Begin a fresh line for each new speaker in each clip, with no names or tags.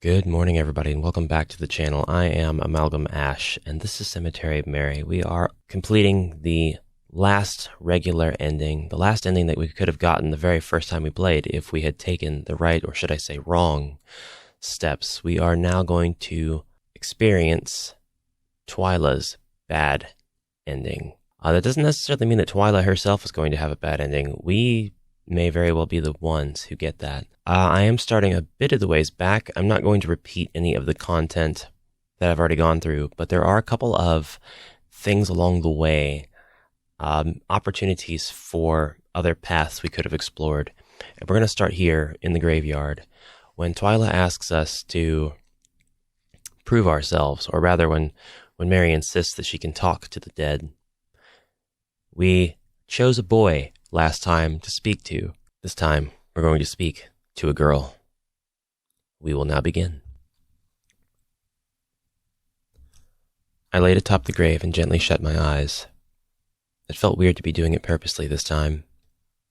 Good morning, everybody, and welcome back to the channel. I am AmalgamAsh, and this is Cemetery of Mary. We are completing the last regular ending, the last ending that we could have gotten the very first time we played if we had taken the right, or should I say wrong, steps. We are now going to experience Twyla's bad ending. That doesn't necessarily mean that Twyla herself is going to have a bad ending. We may very well be the ones who get that. I am starting a bit of the ways back. I'm not going to repeat any of the content that I've already gone through, but there are a couple of things along the way, opportunities for other paths we could have explored. And we're going to start here in the graveyard when Twyla asks us to prove ourselves, or rather when Mary insists that she can talk to the dead. We chose a boy last time to speak to. This time, we're going to speak to a girl. We will now begin. I laid atop the grave and gently shut my eyes. It felt weird to be doing it purposely this time,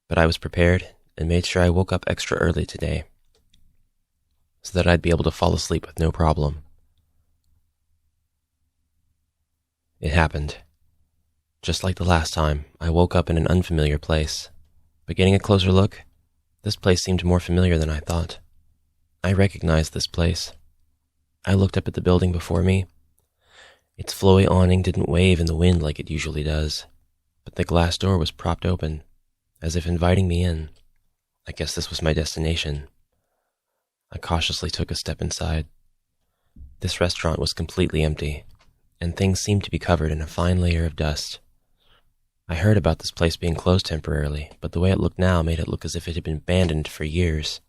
but I was prepared and made sure I woke up extra early today so that I'd be able to fall asleep with no problem. It happened. Just like the last time, I woke up in an unfamiliar place, but getting a closer look, this place seemed more familiar than I thought. I recognized this place. I looked up at the building before me. Its flowy awning didn't wave in the wind like it usually does, but the glass door was propped open, as if inviting me in. I guess this was my destination. I cautiously took a step inside. This restaurant was completely empty, and things seemed to be covered in a fine layer of dust. I heard about this place being closed temporarily, but the way it looked now made it look as if it had been abandoned for years.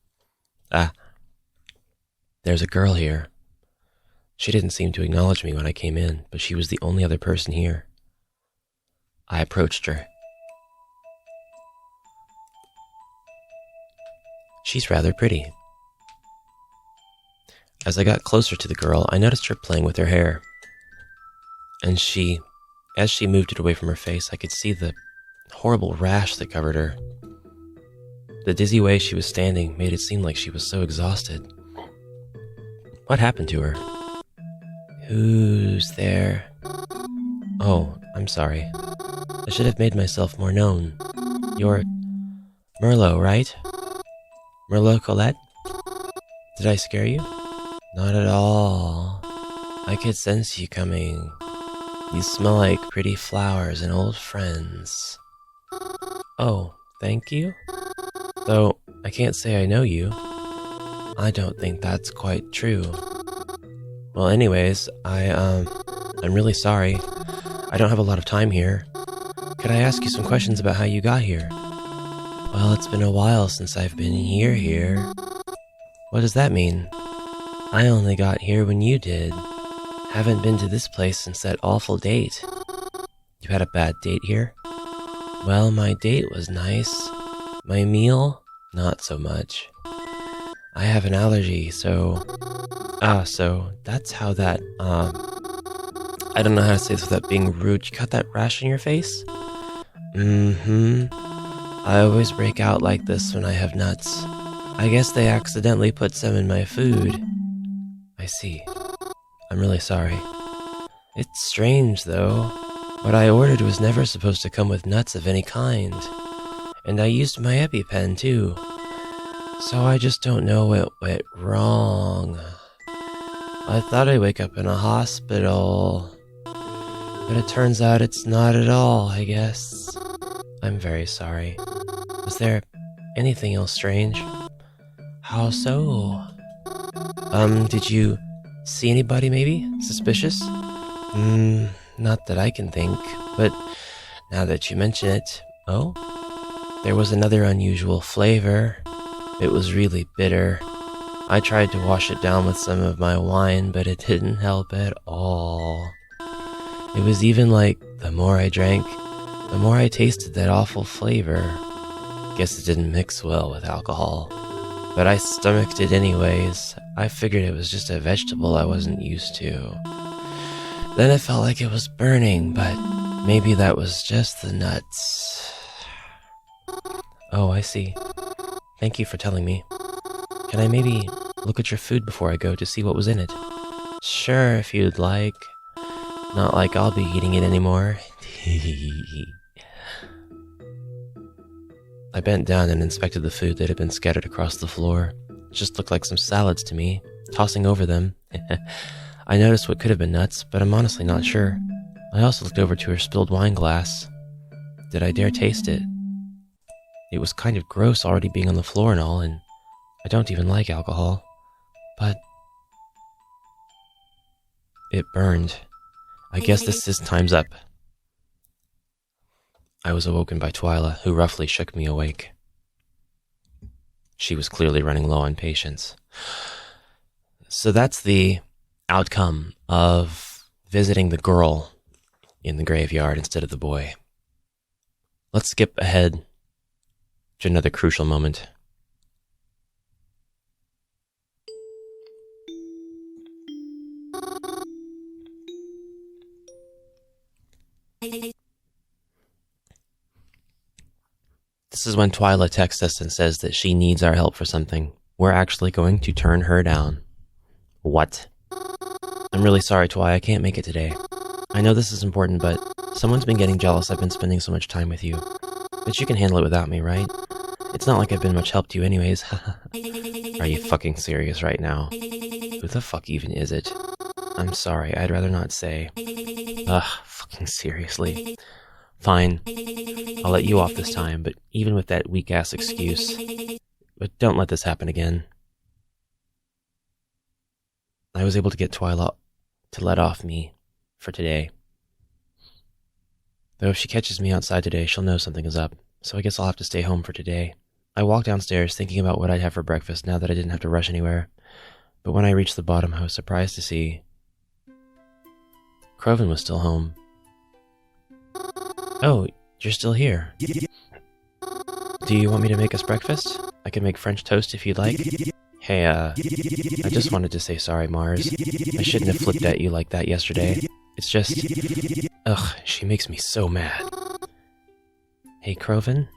There's a girl here. She didn't seem to acknowledge me when I came in, but she was the only other person here. I approached her. She's rather pretty. As I got closer to the girl, I noticed her playing with her hair. And as she moved it away from her face, I could see the horrible rash that covered her. The dizzy way she was standing made it seem like she was so exhausted. What happened to her? Who's there? Oh, I'm sorry. I should have made myself more known. You're Merlot, right? Merlot Colette? Did I scare you? Not at all. I could sense you coming. You smell like pretty flowers and old friends. Oh, thank you? Though, I can't say I know you. I don't think that's quite true. Well, anyways, I'm really sorry. I don't have a lot of time here. Could I ask you some questions about how you got here? Well, it's been a while since I've been here. What does that mean? I only got here when you did. Haven't been to this place since that awful date. You had a bad date here? Well, my date was nice. My meal, not so much. I have an allergy, so that's how that, I don't know how to say this without being rude. You got that rash on your face? I always break out like this when I have nuts. I guess they accidentally put some in my food. I see. I'm really sorry. It's strange, though. What I ordered was never supposed to come with nuts of any kind. And I used my EpiPen, too. So I just don't know what went wrong. I thought I'd wake up in a hospital. But it turns out it's not at all, I guess. I'm very sorry. Was there anything else strange? How so? Did you see anybody, maybe? Suspicious? Not that I can think, but now that you mention it... Oh? There was another unusual flavor. It was really bitter. I tried to wash it down with some of my wine, but it didn't help at all. It was even like, the more I drank, the more I tasted that awful flavor. Guess it didn't mix well with alcohol. But I stomached it anyways. I figured it was just a vegetable I wasn't used to. Then it felt like it was burning, but maybe that was just the nuts. Oh, I see. Thank you for telling me. Can I maybe look at your food before I go to see what was in it. Sure, if you'd like. Not like I'll be eating it anymore. I bent down and inspected the food that had been scattered across the floor. It just looked like some salads to me, tossing over them. I noticed what could have been nuts, but I'm honestly not sure. I also looked over to her spilled wine glass. Did I dare taste it? It was kind of gross already being on the floor and all, and I don't even like alcohol. But it burned. I guess this time's up. I was awoken by Twyla, who roughly shook me awake. She was clearly running low on patience. So that's the outcome of visiting the girl in the graveyard instead of the boy. Let's skip ahead to another crucial moment. This is when Twyla texts us and says that she needs our help for something. We're actually going to turn her down. What? I'm really sorry, Twy, I can't make it today. I know this is important, but someone's been getting jealous I've been spending so much time with you. But you can handle it without me, right? It's not like I've been much help to you anyways. Are you fucking serious right now? Who the fuck even is it? I'm sorry, I'd rather not say. Ugh, fucking seriously. Fine. I'll let you off this time, but even with that weak-ass excuse. But don't let this happen again. I was able to get Twyla to let off me for today. Though if she catches me outside today, she'll know something is up, so I guess I'll have to stay home for today. I walked downstairs thinking about what I'd have for breakfast now that I didn't have to rush anywhere. But when I reached the bottom, I was surprised to see Croven was still home. Oh, you're still here. Do you want me to make us breakfast? I can make French toast if you'd like. Hey, I just wanted to say sorry, Mars. I shouldn't have flipped at you like that yesterday. It's just... Ugh, she makes me so mad. Hey, Croven?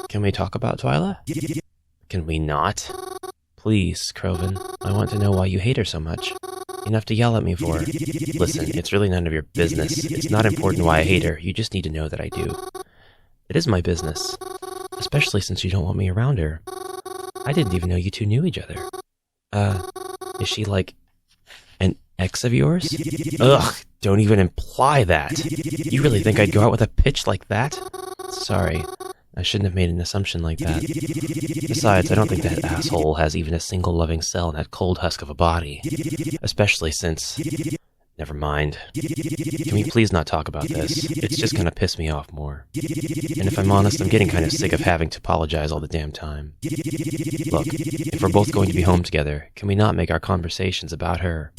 Can we talk about Twyla? Can we not? Please, Croven. I want to know why you hate her so much. Enough to yell at me for. Listen, it's really none of your business. It's not important why I hate her. You just need to know that I do. It is my business. Especially since you don't want me around her. I didn't even know you two knew each other. Is she like an ex of yours? Ugh, don't even imply that. You really think I'd go out with a pitch like that? Sorry. I shouldn't have made an assumption like that. Besides, I don't think that asshole has even a single loving cell in that cold husk of a body. Especially since... Never mind. Can we please not talk about this? It's just gonna piss me off more. And if I'm honest, I'm getting kind of sick of having to apologize all the damn time. Look, if we're both going to be home together, can we not make our conversations about her?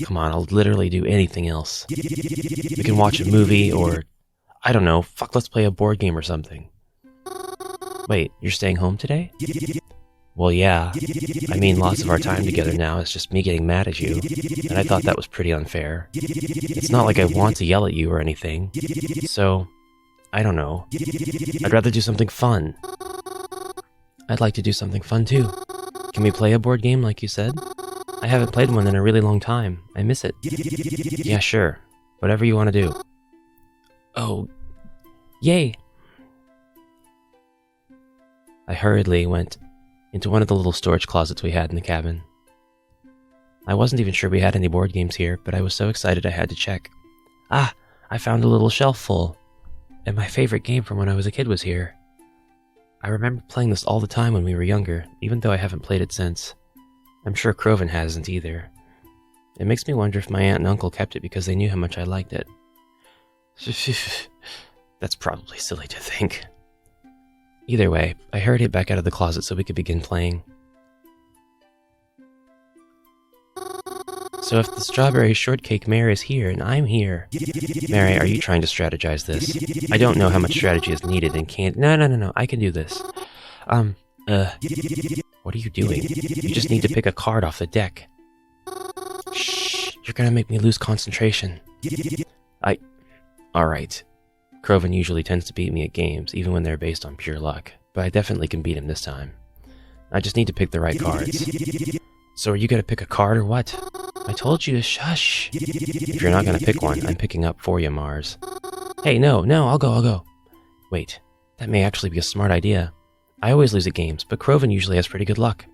Come on, I'll literally do anything else. We can watch a movie or... I don't know, fuck, let's play a board game or something. Wait, you're staying home today? Well, yeah. I mean, lots of our time together now is just me getting mad at you, and I thought that was pretty unfair. It's not like I want to yell at you or anything, so, I don't know. I'd rather do something fun. I'd like to do something fun too. Can we play a board game like you said? I haven't played one in a really long time. I miss it. Yeah, sure. Whatever you want to do. Oh, yay! I hurriedly went into one of the little storage closets we had in the cabin. I wasn't even sure we had any board games here, but I was so excited I had to check. Ah, I found a little shelf full, and my favorite game from when I was a kid was here. I remember playing this all the time when we were younger, even though I haven't played it since. I'm sure Croven hasn't either. It makes me wonder if my aunt and uncle kept it because they knew how much I liked it. That's probably silly to think. Either way, I hurried it back out of the closet so we could begin playing. So if the strawberry shortcake mayor is here and I'm here... Mary, are you trying to strategize this? I don't know how much strategy is needed and can't... No, I can do this. What are you doing? You just need to pick a card off the deck. Shh, you're gonna make me lose concentration. Alright. Croven usually tends to beat me at games, even when they're based on pure luck, but I definitely can beat him this time. I just need to pick the right cards. So are you gonna pick a card or what? I told you to shush. If you're not gonna pick one, I'm picking up for you, Mars. Hey, no, I'll go. Wait, that may actually be a smart idea. I always lose at games, but Croven usually has pretty good luck.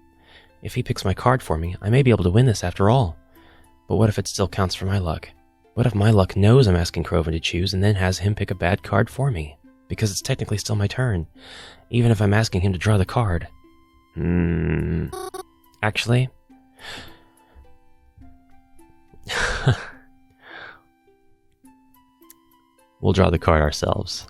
If he picks my card for me, I may be able to win this after all. But what if it still counts for my luck? What if my luck knows I'm asking Croven to choose and then has him pick a bad card for me? Because it's technically still my turn, even if I'm asking him to draw the card. Actually... we'll draw the card ourselves.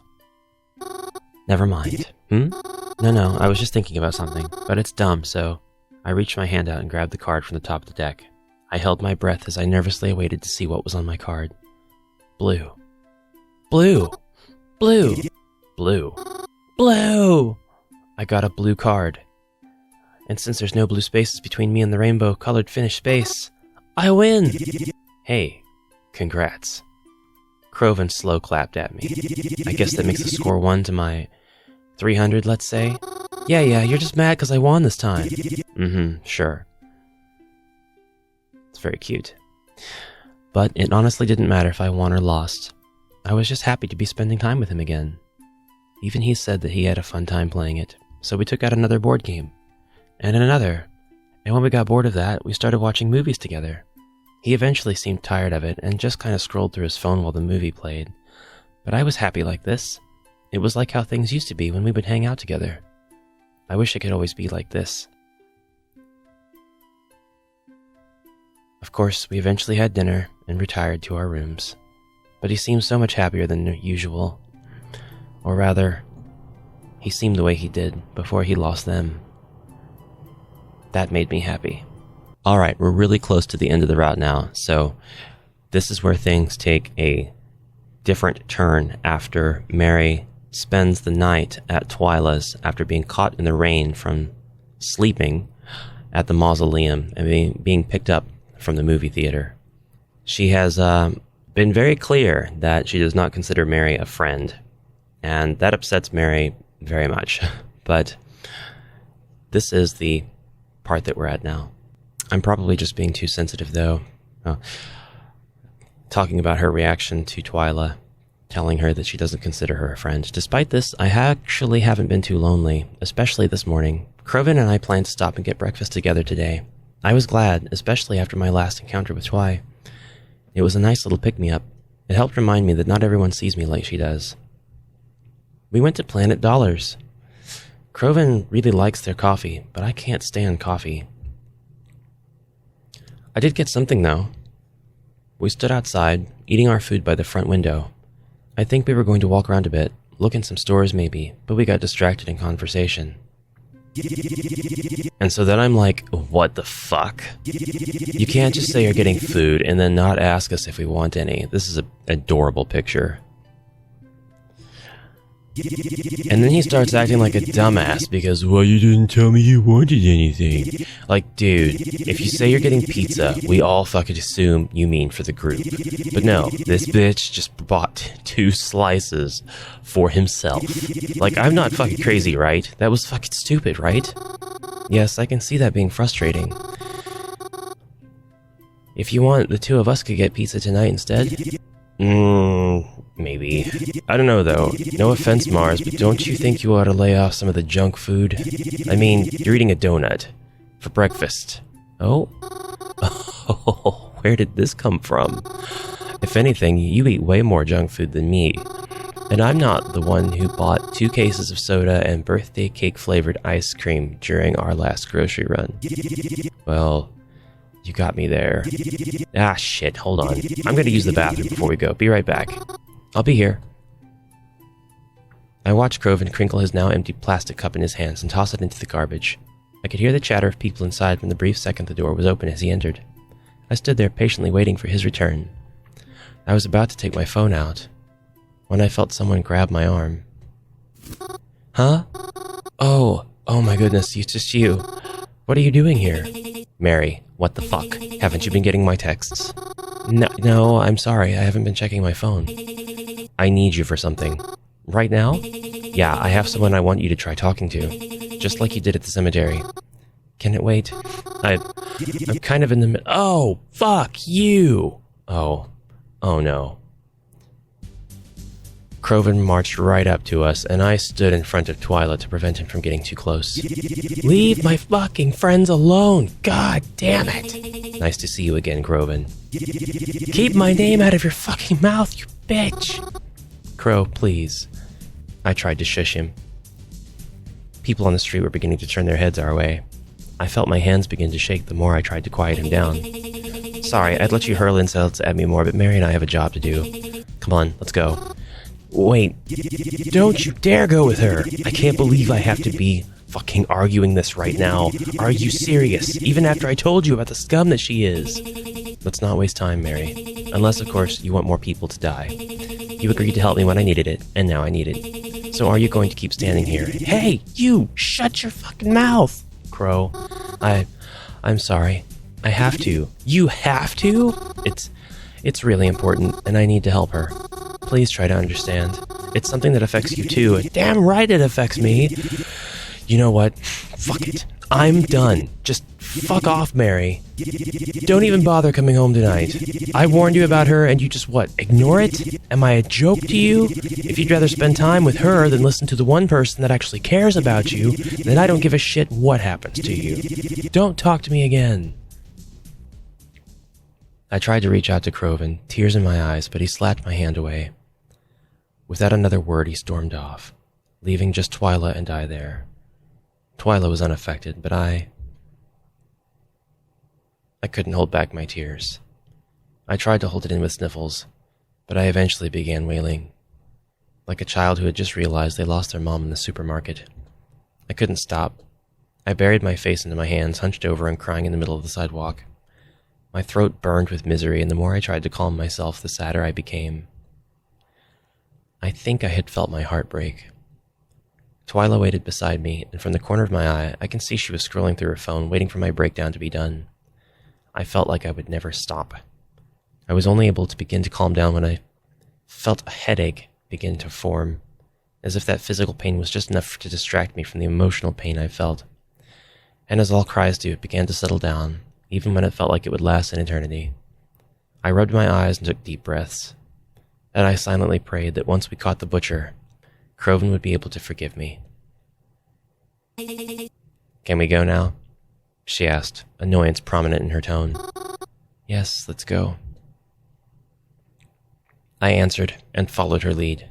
Never mind. No, I was just thinking about something, but it's dumb, so... I reached my hand out and grabbed the card from the top of the deck. I held my breath as I nervously awaited to see what was on my card. Blue. Blue! Blue! Blue. Blue! I got a blue card. And since there's no blue spaces between me and the rainbow-colored finished space, I win! Hey, congrats. Croven slow clapped at me. I guess that makes the score 1 to my 300, let's say. Yeah, you're just mad because I won this time. Sure. It's very cute. But it honestly didn't matter if I won or lost. I was just happy to be spending time with him again. Even he said that he had a fun time playing it, so we took out another board game. And another. And when we got bored of that, we started watching movies together. He eventually seemed tired of it and just kind of scrolled through his phone while the movie played. But I was happy like this. It was like how things used to be when we would hang out together. I wish it could always be like this. Of course, we eventually had dinner and retired to our rooms. But he seemed so much happier than usual. Or rather, he seemed the way he did before he lost them. That made me happy. Alright, we're really close to the end of the route now, so this is where things take a different turn after Mary spends the night at Twyla's after being caught in the rain from sleeping at the mausoleum and being picked up from the movie theater. She has been very clear that she does not consider Mary a friend, and that upsets Mary very much. But this is the part that we're at now. I'm probably just being too sensitive, though. Talking about her reaction to Twyla, telling her that she doesn't consider her a friend. Despite this, I actually haven't been too lonely, especially this morning. Croven and I planned to stop and get breakfast together today. I was glad, especially after my last encounter with Twy. It was a nice little pick-me-up. It helped remind me that not everyone sees me like she does. We went to Planet Dollars. Croven really likes their coffee, but I can't stand coffee. I did get something, though. We stood outside, eating our food by the front window. I think we were going to walk around a bit, look in some stores maybe, but we got distracted in conversation. And so then I'm like, what the fuck? You can't just say you're getting food and then not ask us if we want any. This is an adorable picture. And then he starts acting like a dumbass because, well, you didn't tell me you wanted anything. Like, dude, if you say you're getting pizza, we all fucking assume you mean for the group. But no, this bitch just bought 2 slices for himself. Like, I'm not fucking crazy, right? That was fucking stupid, right? Yes, I can see that being frustrating. If you want, the 2 of us could get pizza tonight instead. Maybe. I don't know, though. No offense, Mars, but don't you think you ought to lay off some of the junk food? I mean, you're eating a donut. For breakfast. Oh? Oh, where did this come from? If anything, you eat way more junk food than me. And I'm not the one who bought 2 cases of soda and birthday cake-flavored ice cream during our last grocery run. Well... you got me there. Ah, shit, hold on. I'm gonna use the bathroom before we go. Be right back. I'll be here. I watched Croven crinkle his now empty plastic cup in his hands and toss it into the garbage. I could hear the chatter of people inside from the brief second the door was open as he entered. I stood there patiently waiting for his return. I was about to take my phone out when I felt someone grab my arm. Huh? Oh my goodness, it's just you. What are you doing here? Mary, what the fuck? Haven't you been getting my texts? No, I'm sorry, I haven't been checking my phone. I need you for something. Right now? Yeah, I have someone I want you to try talking to. Just like you did at the cemetery. Can it wait? I'm kind of in the oh, fuck you! Oh no. Croven marched right up to us, and I stood in front of Twyla to prevent him from getting too close. Leave my fucking friends alone! God damn it! Nice to see you again, Croven. Keep my name out of your fucking mouth, you bitch! Crow, please. I tried to shush him. People on the street were beginning to turn their heads our way. I felt my hands begin to shake the more I tried to quiet him down. Sorry, I'd let you hurl insults at me more, but Mary and I have a job to do. Come on, let's go. Wait, don't you dare go with her! I can't believe I have to be fucking arguing this right now. Are you serious? Even after I told you about the scum that she is? Let's not waste time, Mary. Unless, of course, you want more people to die. You agreed to help me when I needed it, and now I need it. So are you going to keep standing here? Hey, you! Shut your fucking mouth! Crow. I'm sorry. I have to. You have to? It's really important, and I need to help her. Please try to understand. It's something that affects you too. Damn right it affects me. You know what? Fuck it. I'm done. Just fuck off, Mary. Don't even bother coming home tonight. I warned you about her and you just what? Ignore it? Am I a joke to you? If you'd rather spend time with her than listen to the one person that actually cares about you, then I don't give a shit what happens to you. Don't talk to me again. I tried to reach out to Croven, tears in my eyes, but he slapped my hand away. Without another word, he stormed off, leaving just Twyla and I there. Twyla was unaffected, but I couldn't hold back my tears. I tried to hold it in with sniffles, but I eventually began wailing, like a child who had just realized they lost their mom in the supermarket. I couldn't stop. I buried my face into my hands, hunched over and crying in the middle of the sidewalk. My throat burned with misery, and the more I tried to calm myself, the sadder I became. I think I had felt my heart break. Twyla waited beside me, and from the corner of my eye, I can see she was scrolling through her phone, waiting for my breakdown to be done. I felt like I would never stop. I was only able to begin to calm down when I felt a headache begin to form, as if that physical pain was just enough to distract me from the emotional pain I felt. And as all cries do, it began to settle down, even when it felt like it would last an eternity. I rubbed my eyes and took deep breaths, and I silently prayed that once we caught the butcher, Croven would be able to forgive me. Can we go now? She asked, annoyance prominent in her tone. Yes, let's go. I answered and followed her lead.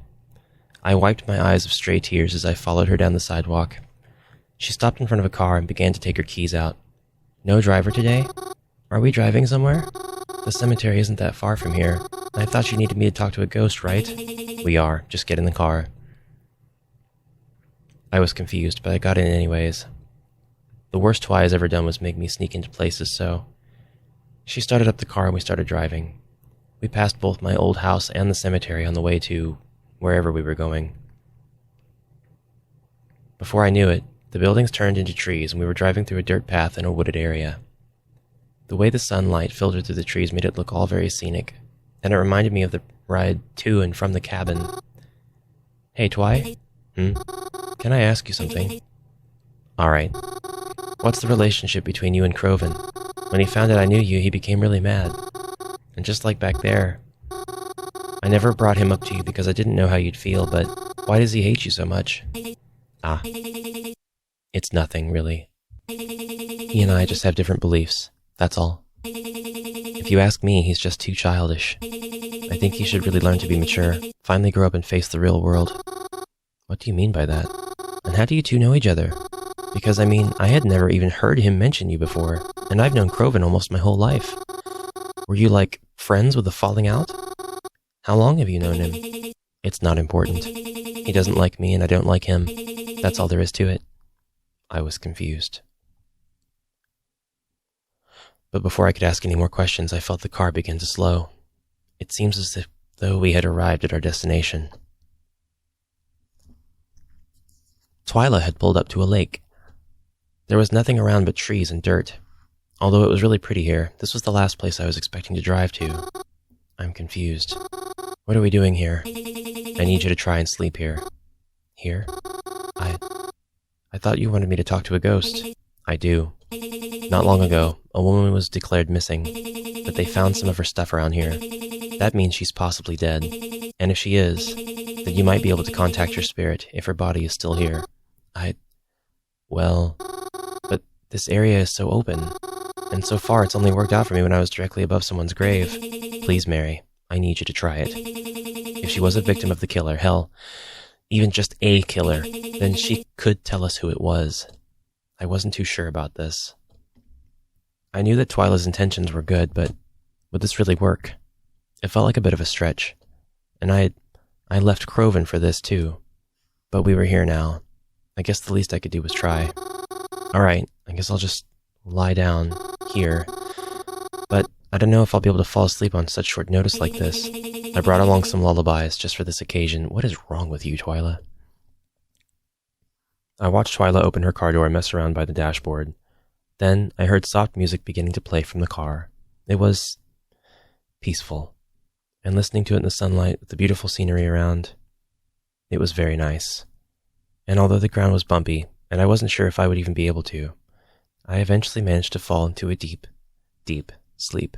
I wiped my eyes of stray tears as I followed her down the sidewalk. She stopped in front of a car and began to take her keys out. No driver today? Are we driving somewhere? The cemetery isn't that far from here. I thought you needed me to talk to a ghost, right? We are. Just get in the car. I was confused, but I got in anyways. The worst Twy has ever done was make me sneak into places, so... She started up the car and we started driving. We passed both my old house and the cemetery on the way to wherever we were going. Before I knew it, the buildings turned into trees and we were driving through a dirt path in a wooded area. The way the sunlight filtered through the trees made it look all very scenic, and it reminded me of the ride to and from the cabin. Hey, Twy? Can I ask you something? Alright. What's the relationship between you and Croven? When he found out I knew you, he became really mad. And just like back there, I never brought him up to you because I didn't know how you'd feel, but why does he hate you so much? Ah. It's nothing, really. He and I just have different beliefs, that's all. If you ask me, he's just too childish. I think he should really learn to be mature, finally grow up and face the real world. What do you mean by that? And how do you two know each other? Because, I had never even heard him mention you before, and I've known Croven almost my whole life. Were you, friends with a falling out? How long have you known him? It's not important. He doesn't like me, and I don't like him. That's all there is to it. I was confused. But before I could ask any more questions, I felt the car begin to slow. It seems as though we had arrived at our destination. Twyla had pulled up to a lake. There was nothing around but trees and dirt. Although it was really pretty here, this was the last place I was expecting to drive to. I'm confused. What are we doing here? I need you to try and sleep here. Here? I thought you wanted me to talk to a ghost. I do. Not long ago, a woman was declared missing, but they found some of her stuff around here. That means she's possibly dead. And if she is, then you might be able to contact her spirit if her body is still here. Well, but this area is so open, and so far it's only worked out for me when I was directly above someone's grave. Please, Mary, I need you to try it. If she was a victim of the killer, hell, even just a killer, then she could tell us who it was. I wasn't too sure about this. I knew that Twyla's intentions were good, but would this really work? It felt like a bit of a stretch, and I left Croven for this too. But we were here now. I guess the least I could do was try. Alright, I guess I'll just lie down here. But I don't know if I'll be able to fall asleep on such short notice like this. I brought along some lullabies just for this occasion. What is wrong with you, Twyla? I watched Twyla open her car door and mess around by the dashboard. Then I heard soft music beginning to play from the car. It was peaceful, and listening to it in the sunlight with the beautiful scenery around, it was very nice. And although the ground was bumpy, and I wasn't sure if I would even be able to, I eventually managed to fall into a deep, deep sleep.